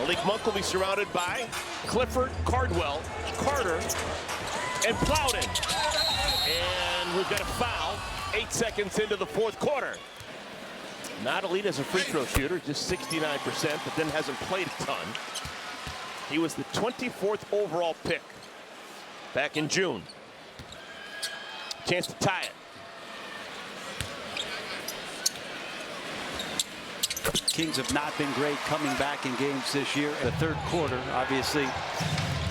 Malik Monk will be surrounded by Clifford, Cardwell, Carter, and Plowden. And we've got a foul 8 seconds into the fourth quarter. Not elite as a free throw shooter, just 69%, but then hasn't played a ton. He was the 24th overall pick back in June. Chance to tie it. Kings have not been great coming back in games this year. The third quarter, obviously,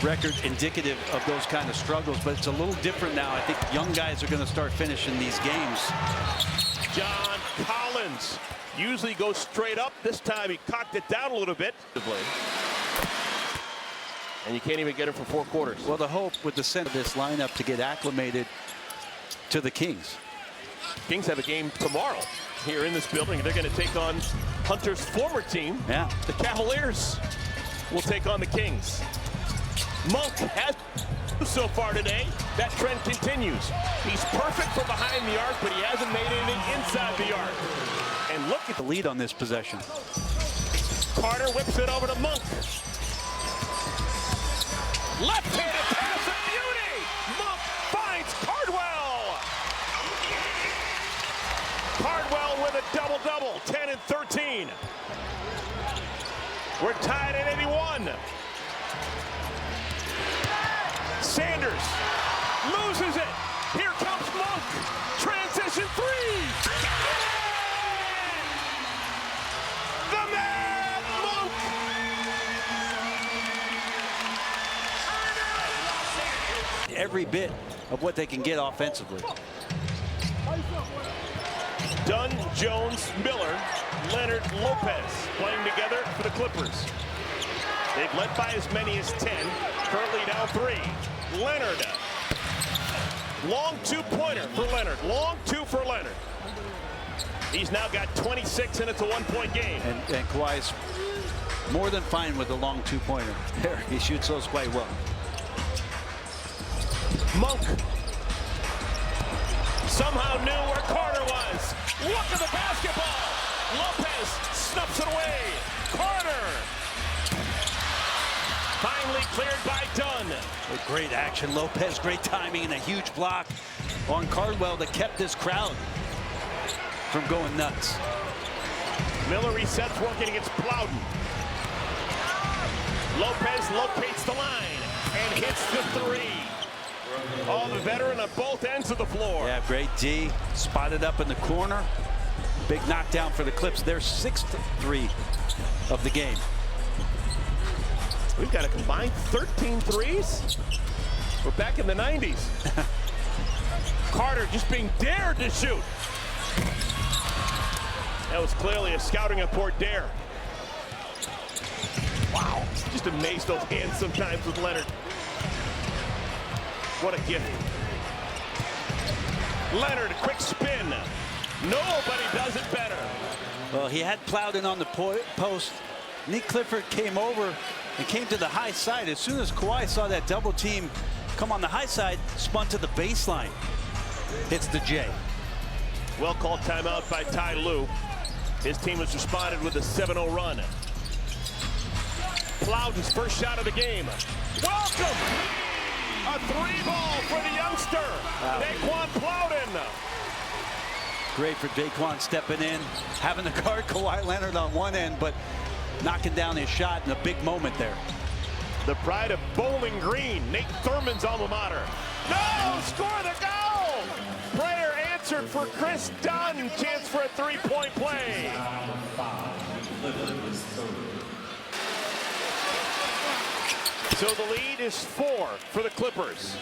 record indicative of those kind of struggles, but it's a little different now. I think young guys are going to start finishing these games. John Collins usually goes straight up. This time he cocked it down a little bit. And you can't even get him for 4 quarters. Well, the hope with the center of this lineup to get acclimated to the Kings. Kings have a game tomorrow here in this building. They're going to take on Hunter's former team. Yeah. The Cavaliers will take on the Kings. Monk has so far today. That trend continues. He's perfect from behind the arc, but he hasn't made anything inside the arc. And look at The lead on this possession. Carter whips it over to Monk. Left-handed pass, a beauty! Monk finds Cardwell. Cardwell with a double-double, 10 and 13. We're tied at 81. Sanders loses it. Here comes Monk. Transition three. The man, Monk. Every bit of what they can get offensively. Dunn, Jones, Miller, Leonard, Lopez playing together for the Clippers. They've led by as many as 10. Currently down 3. Leonard. Long two-pointer for Leonard. Long two for Leonard. He's now got 26, and it's a 1-point game. And Kawhi's more than fine with the long two-pointer. There, he shoots those quite well. Monk somehow knew where Carter was. Look at the basketball. Lopez snuffs it away. Carter finally cleared by Dunn. Great action. Lopez, great timing, and a huge block on Cardwell that kept this crowd from going nuts. Miller resets, working against Plowden. Lopez locates the line and hits the three. Oh, the veteran on both ends of the floor. Yeah, great D. Spotted up in the corner. Big knockdown for the Clips. Their 6th three of the game. We've got a combined 13 threes. We're back in the 90s. Carter just being dared to shoot. That was clearly a scouting report dare. Wow, just amazed those hands sometimes with Leonard. What a gift. Leonard, quick spin. Nobody does it better. Well, he had Plowden on the post. Nick Clifford came over and came to the high side. As soon as Kawhi saw that double team come on the high side, spun to the baseline. Hits the J. Well called timeout by Ty Lue. His team has responded with a 7-0 run. Plowden's first shot of the game. Welcome! A 3-ball for the youngster, Daquan Plowden. Great for Daquan stepping in, having to guard Kawhi Leonard on one end, but knocking down his shot in a big moment there. The pride of Bowling Green, Nate Thurman's alma mater. No! Score the goal! Prayer answered for Chris Dunn. Chance for a 3-point play. So the lead is 4 for the Clippers.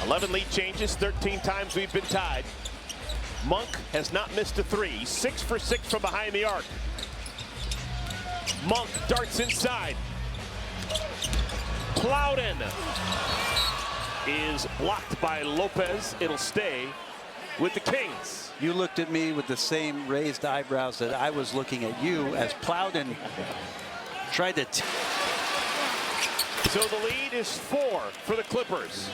11 lead changes, 13 times we've been tied. Monk has not missed a 3. 6 for 6 from behind the arc. Monk darts inside. Plowden is blocked by Lopez. It'll stay with the Kings. You looked at me with the same raised eyebrows that I was looking at you as Plowden tried to. So the lead is 4 for the Clippers.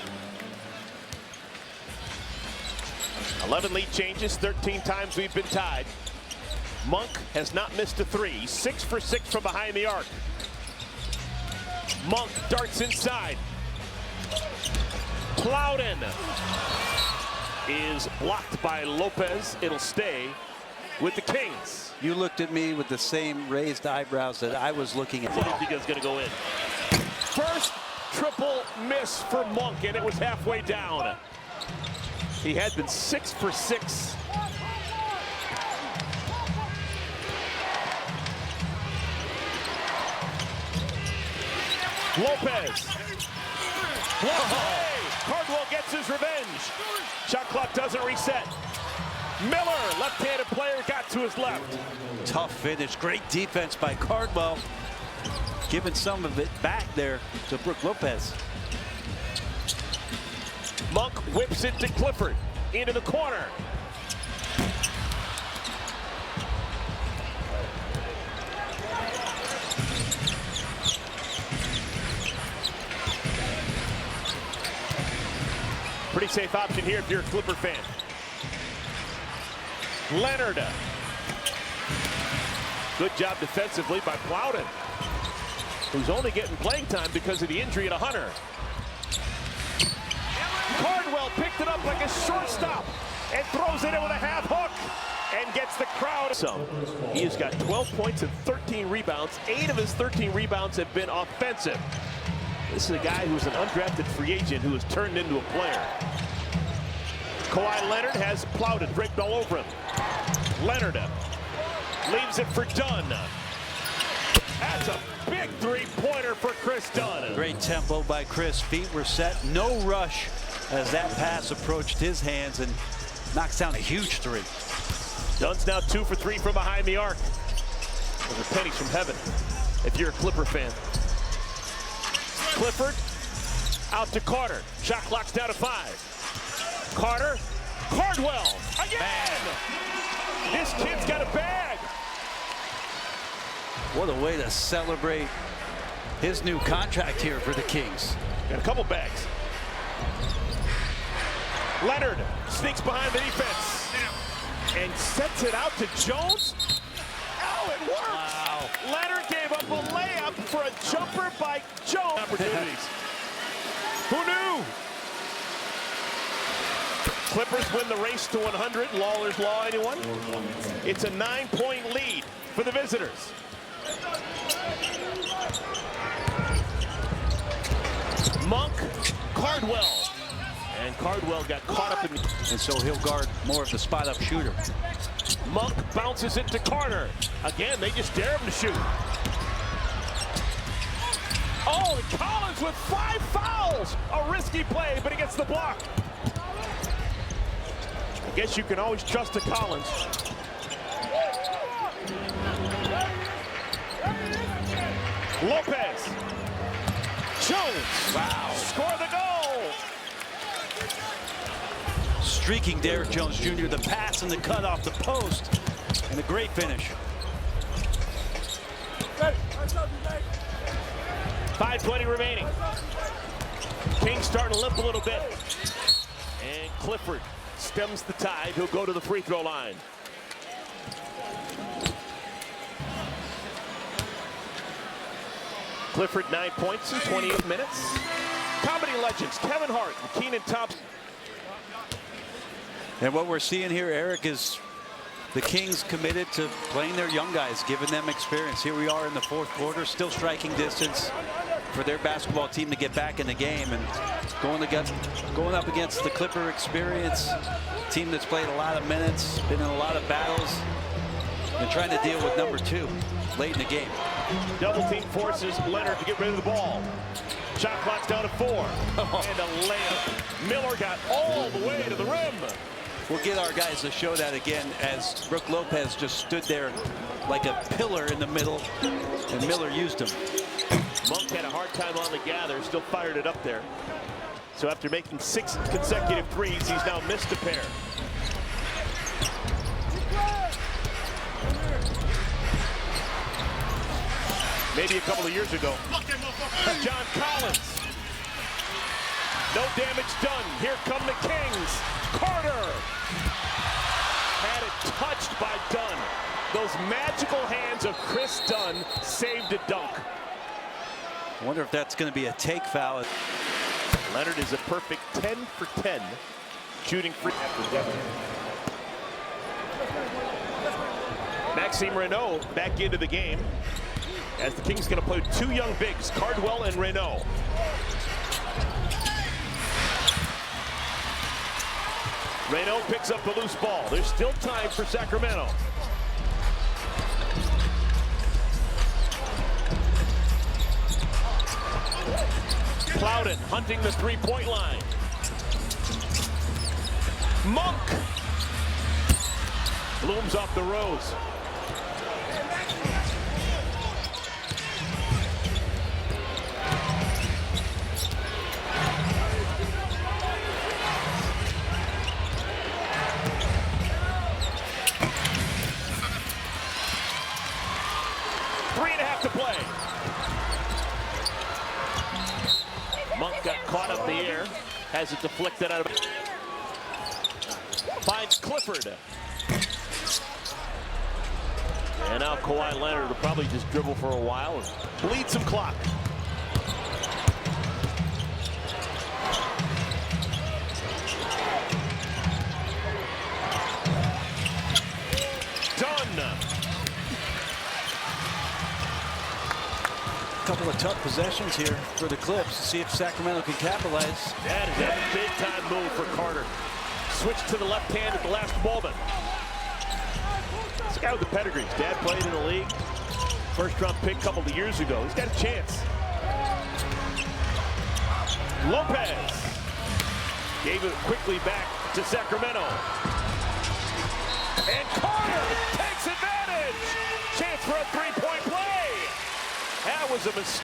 11 lead changes, 13 times we've been tied. Monk has not missed a three. He's 6 for 6 from behind the arc. Monk darts inside. Plowden is blocked by Lopez. It'll stay with the Kings. You looked at me with the same raised eyebrows that I was looking at. I don't think it's going to go in. First triple miss for Monk, and it was halfway down. He had been 6 for 6. Lopez. Blocked away. Cardwell gets his revenge. Shot clock doesn't reset. Miller, left-handed player, got to his left. Tough finish. Great defense by Cardwell. Giving some of it back there to Brook Lopez. Monk whips it to Clifford. Into the corner. Pretty safe option here if you're a Clipper fan. Leonard. Good job defensively by Plowden, who's only getting playing time because of the injury to Hunter. Cardwell picked it up like a shortstop and throws it in with a half hook and gets the crowd. So he has got 12 points and 13 rebounds. 8 of his 13 rebounds have been offensive. This is a guy who's an undrafted free agent who has turned into a player. Kawhi Leonard has Plowden draped all over him. Leonard leaves it for Dunn. That's a big three-pointer for Chris Dunn. Great tempo by Chris. Feet were set. No rush as that pass approached his hands and knocks down a huge three. Dunn's now 2 for 3 from behind the arc. Those are pennies from heaven if you're a Clipper fan. Clifford out to Carter. Shot clock's down to 5. Carter. Cardwell again. Man. This kid's got a bag. What a way to celebrate his new contract here for the Kings. Got a couple bags. Leonard sneaks behind the defense and sets it out to Jones. Oh, it works. Wow. Leonard gave up a layup for a jumper by Jones. Opportunities. Who knew? Clippers win the race to 100. Lawler's Law, anyone? It's a 9-point lead for the visitors. Monk, Cardwell. And Cardwell got caught up in... And so he'll guard more of the spot-up shooter. Monk bounces it to Carter. Again, they just dare him to shoot. Oh, and Collins with 5 fouls. A risky play, but he gets the block. I guess you can always trust to Collins. Lopez. Jones. Wow. Score the goal. Streaking Derrick Jones Jr. The pass and the cut off the post. And a great finish. 5:20 remaining. Kings starting to limp a little bit. And Clifford stems the tide. He'll go to the free throw line. Clifford 9 points in 28 minutes. Comedy legends Kevin Hart and Kenan Thompson. And what we're seeing here, Eric, is the Kings committed to playing their young guys, giving them experience. Here we are in the 4th quarter, still striking distance for their basketball team to get back in the game, and going up against the Clipper experience team that's played a lot of minutes, been in a lot of battles, and trying to deal with number 2 late in the game. Double team forces Leonard to get rid of the ball. Shot clock's down to 4. And a layup. Miller got all the way to the rim. We'll get our guys to show that again as Brook Lopez just stood there like a pillar in the middle, and Miller used him. Monk had a hard time on the gather, still fired it up there. So after making 6 consecutive threes, he's now missed a pair. Maybe a couple of years ago. John Collins. No damage done. Here come the Kings. Carter. Had it touched by Dunn. Those magical hands of Chris Dunn saved a dunk. I wonder if that's going to be a take foul. Leonard is a perfect 10 for 10 shooting free. Maxime Renaud back into the game as the Kings going to play two young bigs, Cardwell and Renaud. Renaud picks up the loose ball. There's still time for Sacramento. Plowden hunting the three-point line. Monk blooms off the rose. Three and a half to play. Monk got caught up in the air, has it deflected out of it. Finds Clifford. And now Kawhi Leonard will probably just dribble for a while and bleed some clock. Done. Couple of tough possessions here for the Clips to see if Sacramento can capitalize. That is a big-time move for Carter. Switch to the left hand at the last moment. This guy with the pedigree. His dad played in the league. First-round pick a couple of years ago. He's got a chance. Lopez gave it quickly back to Sacramento. And Carter takes advantage. Chance for a three-point play. That was a mistake.